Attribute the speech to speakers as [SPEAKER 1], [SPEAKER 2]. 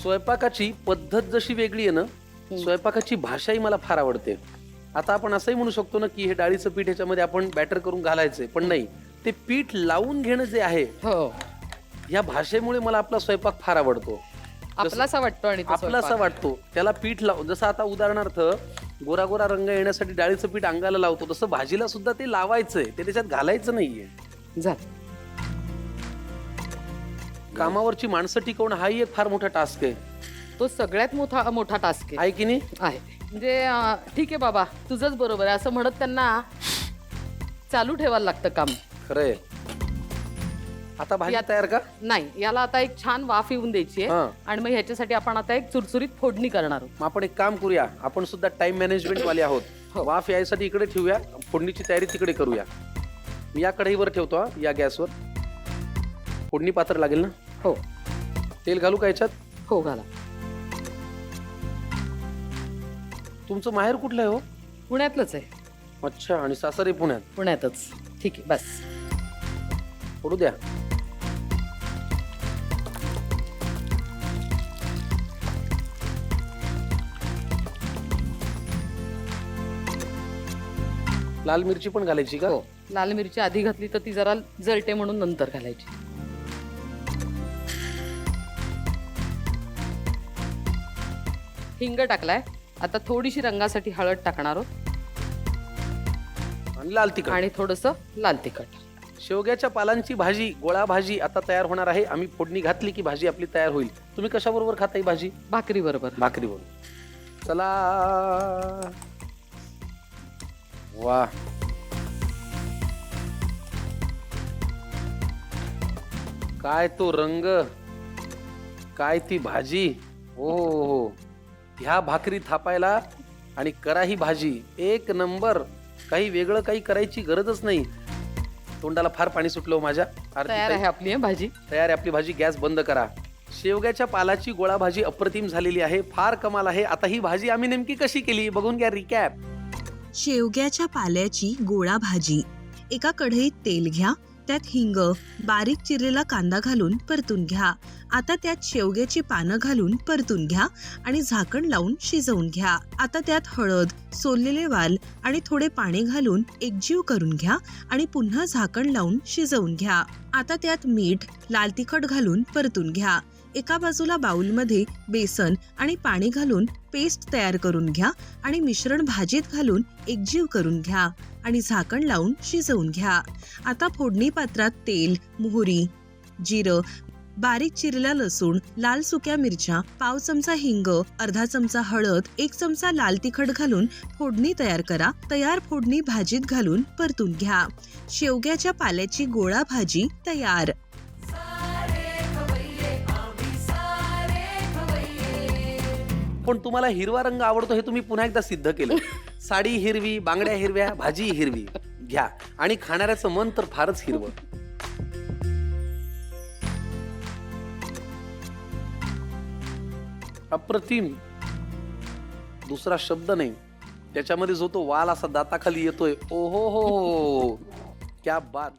[SPEAKER 1] स्वयंपाकाची पद्धत जशी वेगळी आहे ना, स्वयंपाकाची भाषाही मला फार आवडते. आता आपण असंही म्हणू शकतो ना की हे डाळीचं पीठ ह्याच्यामध्ये आपण बॅटर करून घालायचंय, पण नाही, ते पीठ लावून घेणं जे आहे,
[SPEAKER 2] हो,
[SPEAKER 1] या भाषेमुळे मला आपला स्वयंपाक फार आवडतो.
[SPEAKER 2] आपलासा वाटतो आणि तो
[SPEAKER 1] आपलासा
[SPEAKER 2] स्वयंपाक.
[SPEAKER 1] वाटतो. त्याला पीठ लावून, जसं आता उदाहरणार्थ गोरा गोरा रंग येण्यासाठी डाळीचं पीठ अंगाला लावतो, तसं भाजीला सुद्धा ते लावायचंय, ते त्याच्यात घालायचं नाहीये.
[SPEAKER 2] जा.
[SPEAKER 1] कामावरची माणसं टिकवणं हाही एक फार मोठा टास्क आहे.
[SPEAKER 2] तो सगळ्यात मोठा मोठा टास्क
[SPEAKER 1] आहे की नाही?
[SPEAKER 2] आहे. म्हणजे ठीक आहे बाबा, तुझंच बरोबर आहे असं म्हणत त्यांना चालू ठेवायला लागतं काम.
[SPEAKER 1] खरंय. आता भाजी तयार का?
[SPEAKER 2] नाही, याला आता एक छान वाफ येऊन द्यायची आहे
[SPEAKER 1] हां.
[SPEAKER 2] आणि मग ह्याच्यासाठी आपण आता एक चुरचुरीत फोडणी करणार आहोत.
[SPEAKER 1] मग आपण एक काम करूया, आपण सुद्धा टाइम मॅनेजमेंट वाले आहोत.
[SPEAKER 2] हो.
[SPEAKER 1] वाफ यायसाठी इकडे ठेवूया, फोडणीची तयारी तिकडे करूया. मी या कढईवर ठेवतो हा, या गॅसवर. फोडणी पात्र लागेल ना?
[SPEAKER 2] हो
[SPEAKER 1] तेल घालू का याच्यात?
[SPEAKER 2] हो, घाला.
[SPEAKER 1] तुमचं माहेर कुठलं आहे हो?
[SPEAKER 2] पुण्यातलंच आहे.
[SPEAKER 1] अच्छा, आणि सासरे पुण्यात.
[SPEAKER 2] पुण्यातच. ठीक आहे, बस.
[SPEAKER 1] फोडू द्या. लाल मिरची पण घालायची का?
[SPEAKER 2] हो, लाल मिरची आधी घातली तर ती जरा जळते म्हणून नंतर घालायची. हिंग टाकलाय. आता थोडीशी रंगासाठी हळद टाकणार आहोत
[SPEAKER 1] आणि लाल तिखट
[SPEAKER 2] आणि थोडंसं लाल तिखट.
[SPEAKER 1] शेवग्याच्या पालांची भाजी, गोळा भाजी आता तयार होणार आहे. आम्ही फोडणी घातली की भाजी आपली तयार होईल. तुम्ही कशाबरोबर खाता ही भाजी?
[SPEAKER 2] भाकरी बरोबर.
[SPEAKER 1] भाकरीबरोबर. चला. वा, काय तो रंग, काय ती भाजी. हो, ह्या भाकरी थापायला आणि करा ही भाजी एक नंबर. काही वेगळं काही करायची गरजच नाही. तोंडाला फार पाणी सुटलं माझ्या.
[SPEAKER 2] तयार आहे आपली भाजी.
[SPEAKER 1] तयार आहे आपली भाजी. गॅस बंद करा. शेवग्याच्या पालाची गोळा भाजी अप्रतिम झालेली आहे, फार कमाल आहे. आता ही भाजी आम्ही नेमकी कशी केली बघून घ्या. रिकॅप.
[SPEAKER 3] शेवग्याच्या पाल्याची गोळा भाजी. एका कढईत तेल घ्या, त्यात हिंग, बारीक चिरलेला कांदा घालून परतून घ्या. आता त्यात शेवग्याची पानं घालून परतून घ्या आणि झाकण लावून शिजवून घ्या. आता त्यात हळद, सोललेले वाल आणि थोडे पाणी घालून एकजीव करून घ्या आणि पुन्हा झाकण लावून शिजवून घ्या. आता त्यात मीठ, लाल तिखट घालून परतून घ्या. एका बाजूला बाउलमध्ये बेसन आणि पाणी घालून पेस्ट तयार करून घ्या आणि मिश्रण भाजीत घालून एकजीव करून घ्या आणि झाकण लावून शिजवून घ्या. आता फोडणी पात्रात तेल, मोहरी, जिरं, बारीक चिरलेला लसूण, लाल सुक्या मिरच्या, पाव चमचा हिंग, अर्धा चमचा हळद, 1 चमचा लाल तिखट घालून फोडणी तयार करा. तयार फोडणी भाजीत घालून परतून घ्या. शेवग्याच्या पाल्याची गोळा भाजी तयार.
[SPEAKER 1] पण तुम्हाला हिरवा रंग आवडतो हे तुम्ही पुन्हा एकदा सिद्ध केलं. साडी हिरवी, बांगड्या हिरव्या, भाजी हिरवी. घ्या, आणि खाणाऱ्याचं मन तर फारच हिरवं. अप्रतिम, दुसरा शब्द नाही. त्याच्यामध्ये जो तो वाल असा दाताखाली येतोय, ओ हो हो, क्या बात.